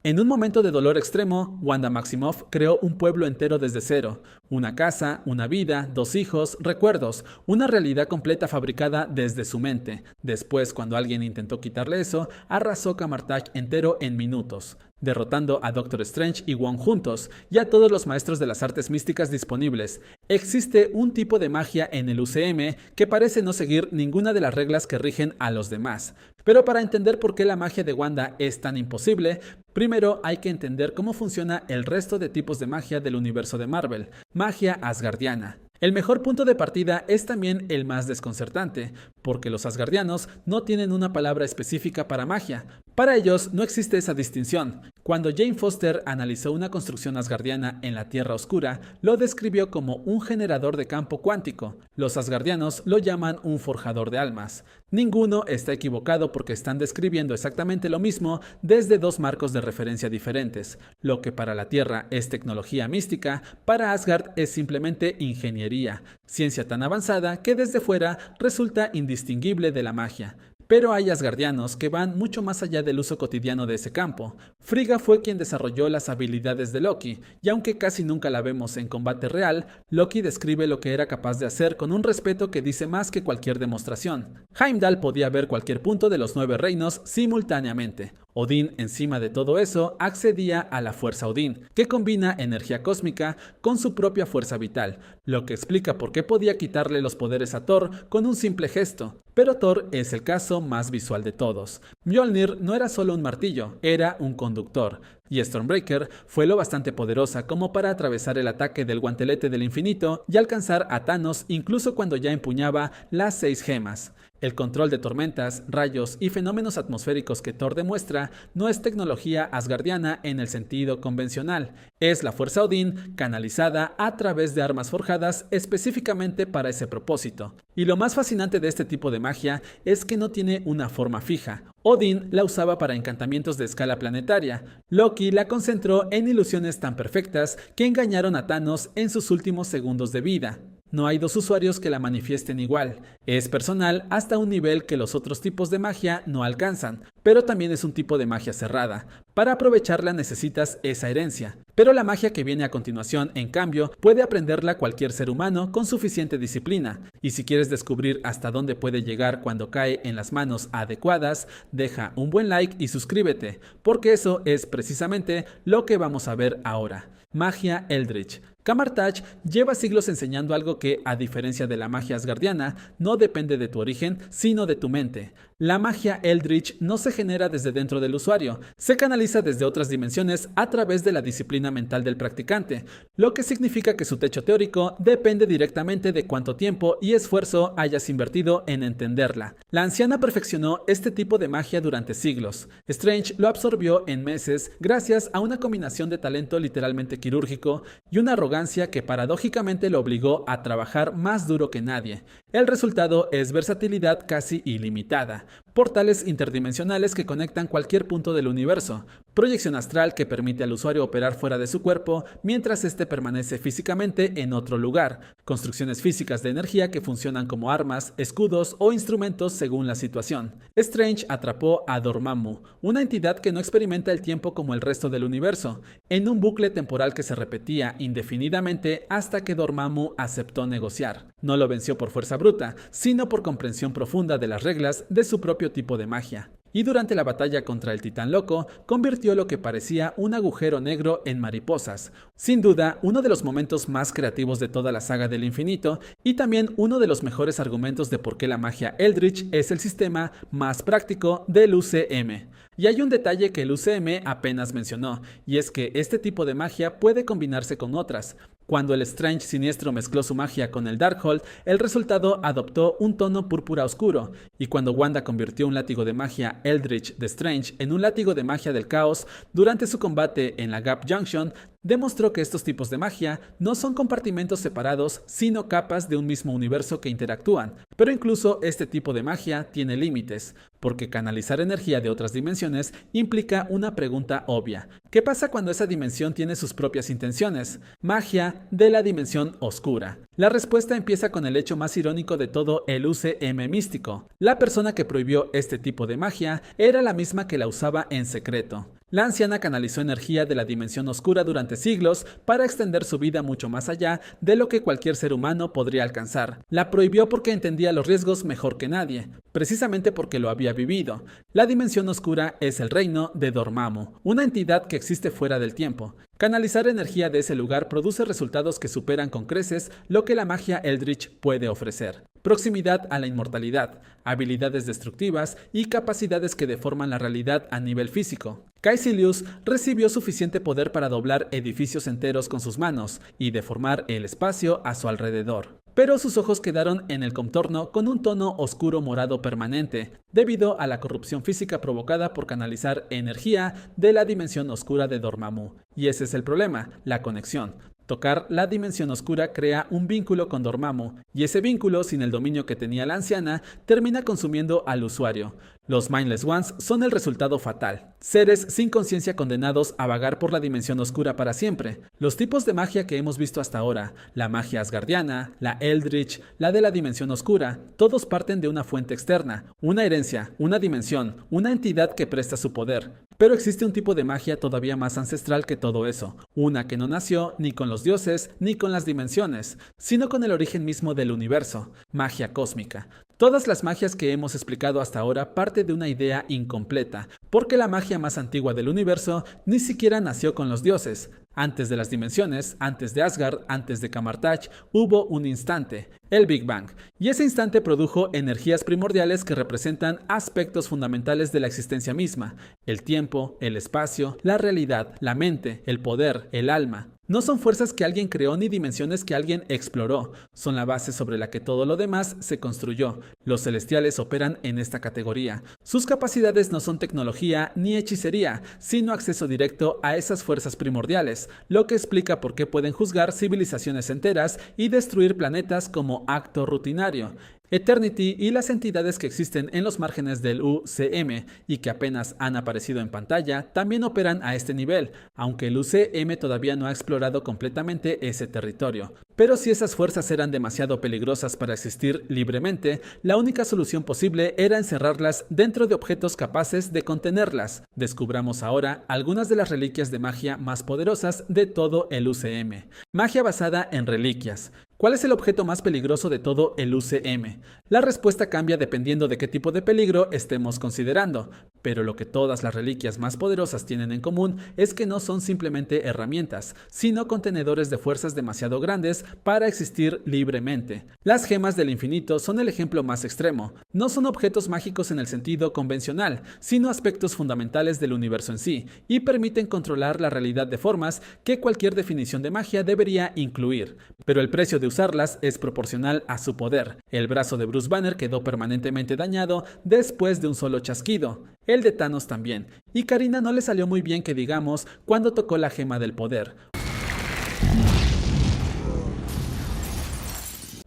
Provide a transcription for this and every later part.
En un momento de dolor extremo, Wanda Maximoff creó un pueblo entero desde cero. Una casa, una vida, 2 hijos, recuerdos, una realidad completa fabricada desde su mente. Después, cuando alguien intentó quitarle eso, arrasó Camartage entero en minutos, derrotando a Doctor Strange y Wong juntos, y a todos los maestros de las artes místicas disponibles. Existe un tipo de magia en el UCM que parece no seguir ninguna de las reglas que rigen a los demás. Pero para entender por qué la magia de Wanda es tan imposible, primero hay que entender cómo funciona el resto de tipos de magia del universo de Marvel, magia asgardiana. El mejor punto de partida es también el más desconcertante, porque los asgardianos no tienen una palabra específica para magia. Para ellos no existe esa distinción. Cuando Jane Foster analizó una construcción asgardiana en la Tierra Oscura, lo describió como un generador de campo cuántico. Los asgardianos lo llaman un forjador de almas. Ninguno está equivocado porque están describiendo exactamente lo mismo desde 2 marcos de referencia diferentes. Lo que para la Tierra es tecnología mística, para Asgard es simplemente ingeniería, ciencia tan avanzada que desde fuera resulta indistinguible de la magia. Pero hay asgardianos que van mucho más allá del uso cotidiano de ese campo. Frigga fue quien desarrolló las habilidades de Loki, y aunque casi nunca la vemos en combate real, Loki describe lo que era capaz de hacer con un respeto que dice más que cualquier demostración. Heimdall podía ver cualquier punto de los 9 reinos simultáneamente. Odín, encima de todo eso, accedía a la fuerza Odín, que combina energía cósmica con su propia fuerza vital, lo que explica por qué podía quitarle los poderes a Thor con un simple gesto. Pero Thor es el caso más visual de todos. Mjolnir no era solo un martillo, era un conductor. Y Stormbreaker fue lo bastante poderosa como para atravesar el ataque del guantelete del infinito y alcanzar a Thanos incluso cuando ya empuñaba las 6 gemas. El control de tormentas, rayos y fenómenos atmosféricos que Thor demuestra no es tecnología asgardiana en el sentido convencional, es la fuerza Odín canalizada a través de armas forjadas específicamente para ese propósito. Y lo más fascinante de este tipo de magia es que no tiene una forma fija. Odín la usaba para encantamientos de escala planetaria. Loki la concentró en ilusiones tan perfectas que engañaron a Thanos en sus últimos segundos de vida. No hay 2 usuarios que la manifiesten igual. Es personal hasta un nivel que los otros tipos de magia no alcanzan, pero también es un tipo de magia cerrada. Para aprovecharla necesitas esa herencia. Pero la magia que viene a continuación, en cambio, puede aprenderla cualquier ser humano con suficiente disciplina. Y si quieres descubrir hasta dónde puede llegar cuando cae en las manos adecuadas, deja un buen like y suscríbete, porque eso es precisamente lo que vamos a ver ahora. Magia Eldritch. Camartage lleva siglos enseñando algo que, a diferencia de la magia asgardiana, no depende de tu origen, sino de tu mente. La magia Eldritch no se genera desde dentro del usuario, se canaliza desde otras dimensiones a través de la disciplina mental del practicante, lo que significa que su techo teórico depende directamente de cuánto tiempo y esfuerzo hayas invertido en entenderla. La anciana perfeccionó este tipo de magia durante siglos. Strange lo absorbió en meses gracias a una combinación de talento literalmente quirúrgico y una arrogancia que paradójicamente lo obligó a trabajar más duro que nadie. El resultado es versatilidad casi ilimitada, portales interdimensionales que conectan cualquier punto del universo, proyección astral que permite al usuario operar fuera de su cuerpo mientras éste permanece físicamente en otro lugar, construcciones físicas de energía que funcionan como armas, escudos o instrumentos según la situación. Strange atrapó a Dormammu, una entidad que no experimenta el tiempo como el resto del universo, en un bucle temporal que se repetía indefinidamente hasta que Dormammu aceptó negociar. No lo venció por fuerza bruta, sino por comprensión profunda de las reglas de su propio tipo de magia. Y durante la batalla contra el Titán Loco, convirtió lo que parecía un agujero negro en mariposas. Sin duda, uno de los momentos más creativos de toda la saga del infinito, y también uno de los mejores argumentos de por qué la magia Eldritch es el sistema más práctico del UCM. Y hay un detalle que el UCM apenas mencionó, y es que este tipo de magia puede combinarse con otras. Cuando el Strange siniestro mezcló su magia con el Darkhold, el resultado adoptó un tono púrpura oscuro, y cuando Wanda convirtió un látigo de magia Eldritch de Strange en un látigo de magia del caos durante su combate en la Gap Junction, demostró que estos tipos de magia no son compartimentos separados, sino capas de un mismo universo que interactúan. Pero incluso este tipo de magia tiene límites, porque canalizar energía de otras dimensiones implica una pregunta obvia. ¿Qué pasa cuando esa dimensión tiene sus propias intenciones? Magia de la dimensión oscura. La respuesta empieza con el hecho más irónico de todo el UCM místico. La persona que prohibió este tipo de magia era la misma que la usaba en secreto. La anciana canalizó energía de la dimensión oscura durante siglos para extender su vida mucho más allá de lo que cualquier ser humano podría alcanzar. La prohibió porque entendía los riesgos mejor que nadie, precisamente porque lo había vivido. La dimensión oscura es el reino de Dormammu, una entidad que existe fuera del tiempo. Canalizar energía de ese lugar produce resultados que superan con creces lo que la magia Eldritch puede ofrecer. Proximidad a la inmortalidad, habilidades destructivas y capacidades que deforman la realidad a nivel físico. Caecilius recibió suficiente poder para doblar edificios enteros con sus manos y deformar el espacio a su alrededor. Pero sus ojos quedaron en el contorno con un tono oscuro morado permanente, debido a la corrupción física provocada por canalizar energía de la dimensión oscura de Dormammu. Y ese es el problema, la conexión. Tocar la dimensión oscura crea un vínculo con Dormammu, y ese vínculo, sin el dominio que tenía la anciana, termina consumiendo al usuario. Los Mindless Ones son el resultado fatal, seres sin conciencia condenados a vagar por la dimensión oscura para siempre. Los tipos de magia que hemos visto hasta ahora, la magia asgardiana, la Eldritch, la de la dimensión oscura, todos parten de una fuente externa, una herencia, una dimensión, una entidad que presta su poder. Pero existe un tipo de magia todavía más ancestral que todo eso, una que no nació ni con los dioses ni con las dimensiones, sino con el origen mismo del universo, magia cósmica. Todas las magias que hemos explicado hasta ahora parte de una idea incompleta, porque la magia más antigua del universo ni siquiera nació con los dioses. Antes de las dimensiones, antes de Asgard, antes de Camartage, hubo un instante, el Big Bang, y ese instante produjo energías primordiales que representan aspectos fundamentales de la existencia misma: el tiempo, el espacio, la realidad, la mente, el poder, el alma. No son fuerzas que alguien creó ni dimensiones que alguien exploró, son la base sobre la que todo lo demás se construyó. Los celestiales operan en esta categoría. Sus capacidades no son tecnología ni hechicería, sino acceso directo a esas fuerzas primordiales, lo que explica por qué pueden juzgar civilizaciones enteras y destruir planetas como acto rutinario. Eternity y las entidades que existen en los márgenes del UCM y que apenas han aparecido en pantalla también operan a este nivel, aunque el UCM todavía no ha explorado completamente ese territorio. Pero si esas fuerzas eran demasiado peligrosas para existir libremente, la única solución posible era encerrarlas dentro de objetos capaces de contenerlas. Descubramos ahora algunas de las reliquias de magia más poderosas de todo el UCM. Magia basada en reliquias. ¿Cuál es el objeto más peligroso de todo el UCM? La respuesta cambia dependiendo de qué tipo de peligro estemos considerando, pero lo que todas las reliquias más poderosas tienen en común es que no son simplemente herramientas, sino contenedores de fuerzas demasiado grandes para existir libremente. Las gemas del infinito son el ejemplo más extremo. No son objetos mágicos en el sentido convencional, sino aspectos fundamentales del universo en sí, y permiten controlar la realidad de formas que cualquier definición de magia debería incluir. Pero el precio de usarlas es proporcional a su poder. El brazo de Bruce Banner quedó permanentemente dañado después de un solo chasquido. El de Thanos también. Y Karina no le salió muy bien que digamos cuando tocó la gema del poder.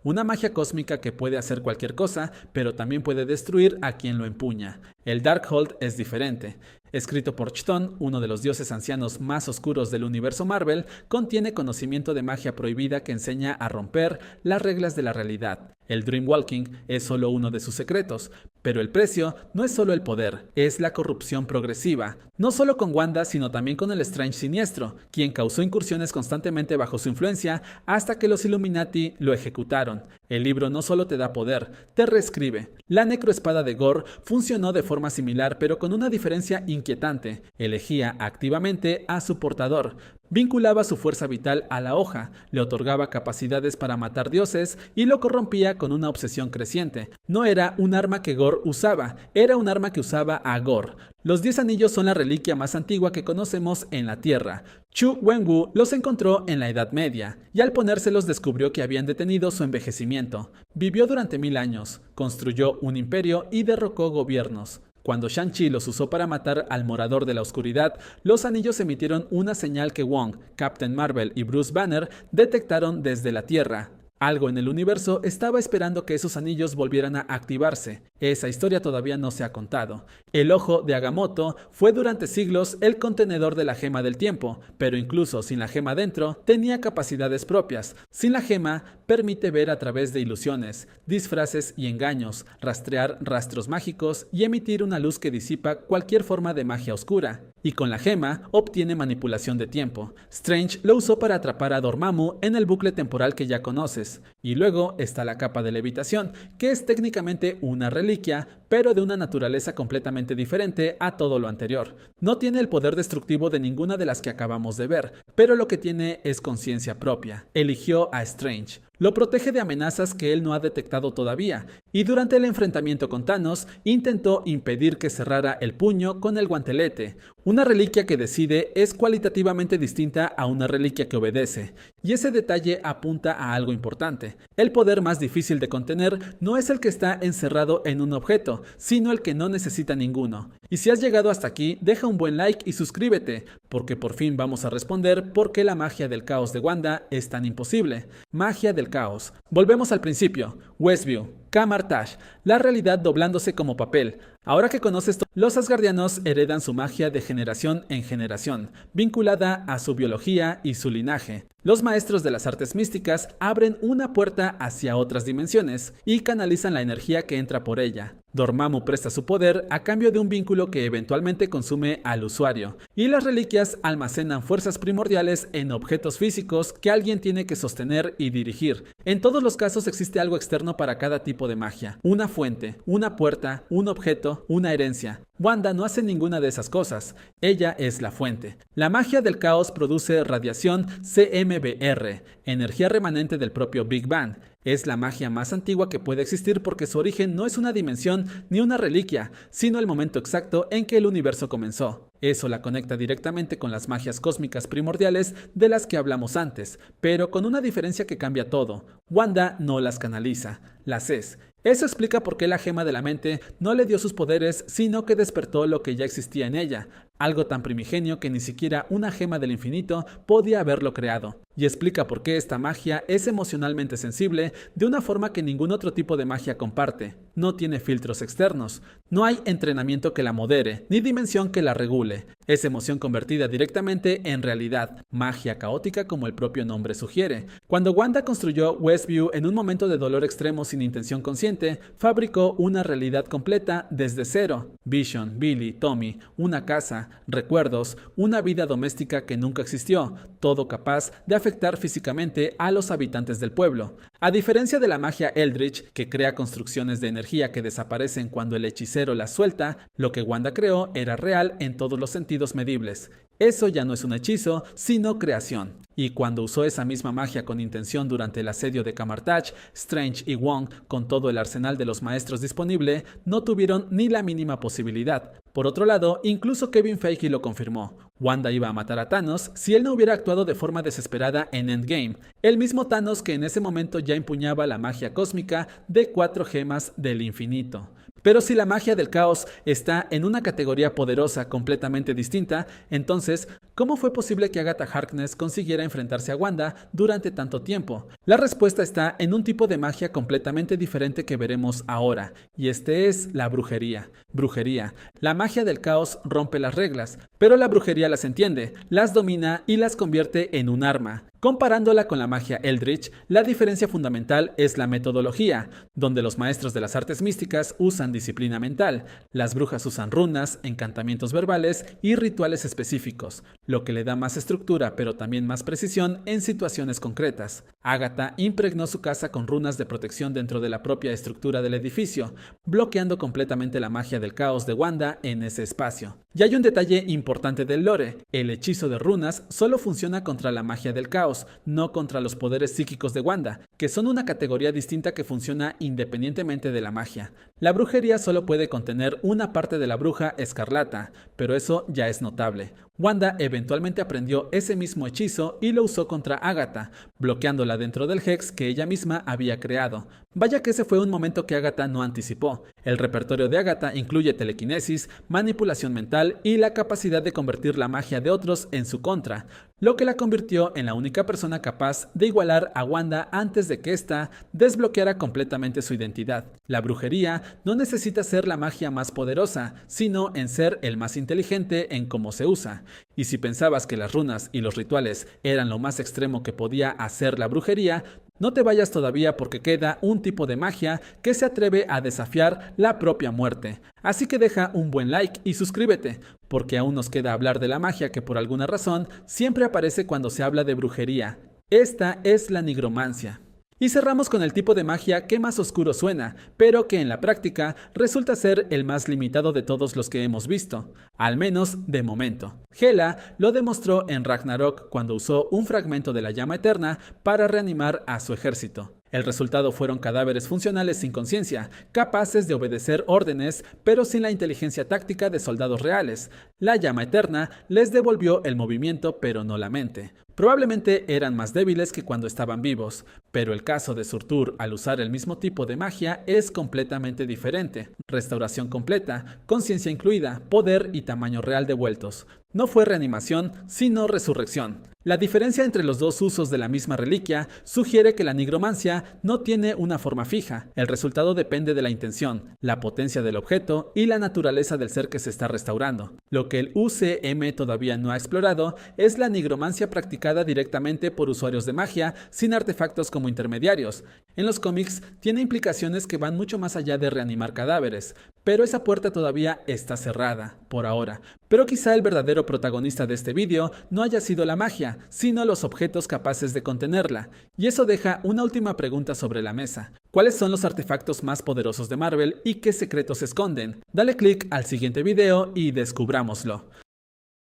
Una magia cósmica que puede hacer cualquier cosa, pero también puede destruir a quien lo empuña. El Darkhold es diferente. Escrito por Chthon, uno de los dioses ancianos más oscuros del universo Marvel, contiene conocimiento de magia prohibida que enseña a romper las reglas de la realidad. El Dreamwalking es solo uno de sus secretos, pero el precio no es solo el poder, es la corrupción progresiva. No solo con Wanda, sino también con el Strange siniestro, quien causó incursiones constantemente bajo su influencia hasta que los Illuminati lo ejecutaron. El libro no solo te da poder, te reescribe. La necroespada de Gore funcionó de forma similar, pero con una diferencia inquietante. Elegía activamente a su portador. Vinculaba su fuerza vital a la hoja, le otorgaba capacidades para matar dioses y lo corrompía con una obsesión creciente. No era un arma que Gore usaba, era un arma que usaba a Gore. Los 10 anillos son la reliquia más antigua que conocemos en la Tierra. Chu Wenwu los encontró en la Edad Media, y al ponérselos descubrió que habían detenido su envejecimiento. Vivió durante 1000 años, construyó un imperio y derrocó gobiernos. Cuando Shang-Chi los usó para matar al Morador de la Oscuridad, los anillos emitieron una señal que Wong, Captain Marvel y Bruce Banner detectaron desde la Tierra. Algo en el universo estaba esperando que esos anillos volvieran a activarse. Esa historia todavía no se ha contado. El ojo de Agamotto fue durante siglos el contenedor de la gema del tiempo, pero incluso sin la gema dentro, tenía capacidades propias. Sin la gema, permite ver a través de ilusiones, disfraces y engaños, rastrear rastros mágicos y emitir una luz que disipa cualquier forma de magia oscura. Y con la gema obtiene manipulación de tiempo. Strange lo usó para atrapar a Dormammu en el bucle temporal que ya conoces. Y luego está la capa de levitación, que es técnicamente una reliquia, pero de una naturaleza completamente diferente a todo lo anterior. No tiene el poder destructivo de ninguna de las que acabamos de ver, pero lo que tiene es conciencia propia. Eligió a Strange. Lo protege de amenazas que él no ha detectado todavía, y durante el enfrentamiento con Thanos intentó impedir que cerrara el puño con el guantelete. Una reliquia que decide es cualitativamente distinta a una reliquia que obedece, y ese detalle apunta a algo importante. El poder más difícil de contener no es el que está encerrado en un objeto, sino el que no necesita ninguno. Y si has llegado hasta aquí, deja un buen like y suscríbete, porque por fin vamos a responder por qué la magia del caos de Wanda es tan imposible. Magia del caos. Volvemos al principio. Westview. Kamar-Taj, la realidad doblándose como papel. Ahora que conoces los asgardianos heredan su magia de generación en generación, vinculada a su biología y su linaje. Los maestros de las artes místicas abren una puerta hacia otras dimensiones y canalizan la energía que entra por ella. Dormammu presta su poder a cambio de un vínculo que eventualmente consume al usuario, y las reliquias almacenan fuerzas primordiales en objetos físicos que alguien tiene que sostener y dirigir. En todos los casos existe algo externo para cada tipo de magia: una fuente, una puerta, un objeto, una herencia. Wanda no hace ninguna de esas cosas. Ella es la fuente. La magia del caos produce radiación CMBR, energía remanente del propio Big Bang. Es la magia más antigua que puede existir porque su origen no es una dimensión ni una reliquia, sino el momento exacto en que el universo comenzó. Eso la conecta directamente con las magias cósmicas primordiales de las que hablamos antes, pero con una diferencia que cambia todo. Wanda no las canaliza, las es. Eso explica por qué la gema de la mente no le dio sus poderes, sino que despertó lo que ya existía en ella, algo tan primigenio que ni siquiera una gema del infinito podía haberlo creado. Y explica por qué esta magia es emocionalmente sensible de una forma que ningún otro tipo de magia comparte. No tiene filtros externos, no hay entrenamiento que la modere, ni dimensión que la regule. Es emoción convertida directamente en realidad, magia caótica como el propio nombre sugiere. Cuando Wanda construyó Westview en un momento de dolor extremo sin intención consciente, fabricó una realidad completa desde cero. Vision, Billy, Tommy, una casa, recuerdos, una vida doméstica que nunca existió, todo capaz de afectar físicamente a los habitantes del pueblo. A diferencia de la magia Eldritch, que crea construcciones de energía que desaparecen cuando el hechicero las suelta, lo que Wanda creó era real en todos los sentidos medibles. Eso ya no es un hechizo, sino creación. Y cuando usó esa misma magia con intención durante el asedio de Kamar-Taj, Strange y Wong, con todo el arsenal de los maestros disponible, no tuvieron ni la mínima posibilidad. Por otro lado, incluso Kevin Feige lo confirmó. Wanda iba a matar a Thanos si él no hubiera actuado de forma desesperada en Endgame, el mismo Thanos que en ese momento ya empuñaba la magia cósmica de 4 gemas del infinito. Pero si la magia del caos está en una categoría poderosa completamente distinta, entonces, ¿cómo fue posible que Agatha Harkness consiguiera enfrentarse a Wanda durante tanto tiempo? La respuesta está en un tipo de magia completamente diferente que veremos ahora, y este es la brujería. Brujería. La magia del caos rompe las reglas, pero la brujería las entiende, las domina y las convierte en un arma. Comparándola con la magia Eldritch, la diferencia fundamental es la metodología, donde los maestros de las artes místicas usan disciplina mental, las brujas usan runas, encantamientos verbales y rituales específicos, lo que le da más estructura pero también más precisión en situaciones concretas. Agatha impregnó su casa con runas de protección dentro de la propia estructura del edificio, bloqueando completamente la magia del caos de Wanda en ese espacio. Y hay un detalle importante del lore: el hechizo de runas solo funciona contra la magia del caos, no contra los poderes psíquicos de Wanda, que son una categoría distinta que funciona independientemente de la magia. La brujería solo puede contener una parte de la bruja escarlata, pero eso ya es notable. Wanda eventualmente aprendió ese mismo hechizo y lo usó contra Agatha, bloqueándola dentro del Hex que ella misma había creado. Vaya que ese fue un momento que Agatha no anticipó. El repertorio de Agatha incluye telequinesis, manipulación mental y la capacidad de convertir la magia de otros en su contra, lo que la convirtió en la única persona capaz de igualar a Wanda antes de que ésta desbloqueara completamente su identidad. La brujería no necesita ser la magia más poderosa, sino en ser el más inteligente en cómo se usa. Y si pensabas que las runas y los rituales eran lo más extremo que podía hacer la brujería, no te vayas todavía porque queda un tipo de magia que se atreve a desafiar la propia muerte. Así que deja un buen like y suscríbete, porque aún nos queda hablar de la magia que por alguna razón siempre aparece cuando se habla de brujería. Esta es la nigromancia. Y cerramos con el tipo de magia que más oscuro suena, pero que en la práctica resulta ser el más limitado de todos los que hemos visto, al menos de momento. Hela lo demostró en Ragnarok cuando usó un fragmento de la llama eterna para reanimar a su ejército. El resultado fueron cadáveres funcionales sin conciencia, capaces de obedecer órdenes, pero sin la inteligencia táctica de soldados reales. La llama eterna les devolvió el movimiento, pero no la mente. Probablemente eran más débiles que cuando estaban vivos, pero el caso de Surtur al usar el mismo tipo de magia es completamente diferente. Restauración completa, conciencia incluida, poder y tamaño real devueltos. No fue reanimación, sino resurrección. La diferencia entre los dos usos de la misma reliquia sugiere que la nigromancia no tiene una forma fija. El resultado depende de la intención, la potencia del objeto y la naturaleza del ser que se está restaurando. Lo que el UCM todavía no ha explorado es la nigromancia practicada directamente por usuarios de magia sin artefactos como intermediarios. En los cómics tiene implicaciones que van mucho más allá de reanimar cadáveres, pero esa puerta todavía está cerrada, por ahora. Pero quizá el verdadero protagonista de este vídeo no haya sido la magia, sino los objetos capaces de contenerla. Y eso deja una última pregunta sobre la mesa. ¿Cuáles son los artefactos más poderosos de Marvel y qué secretos esconden? Dale click al siguiente video y descubrámoslo.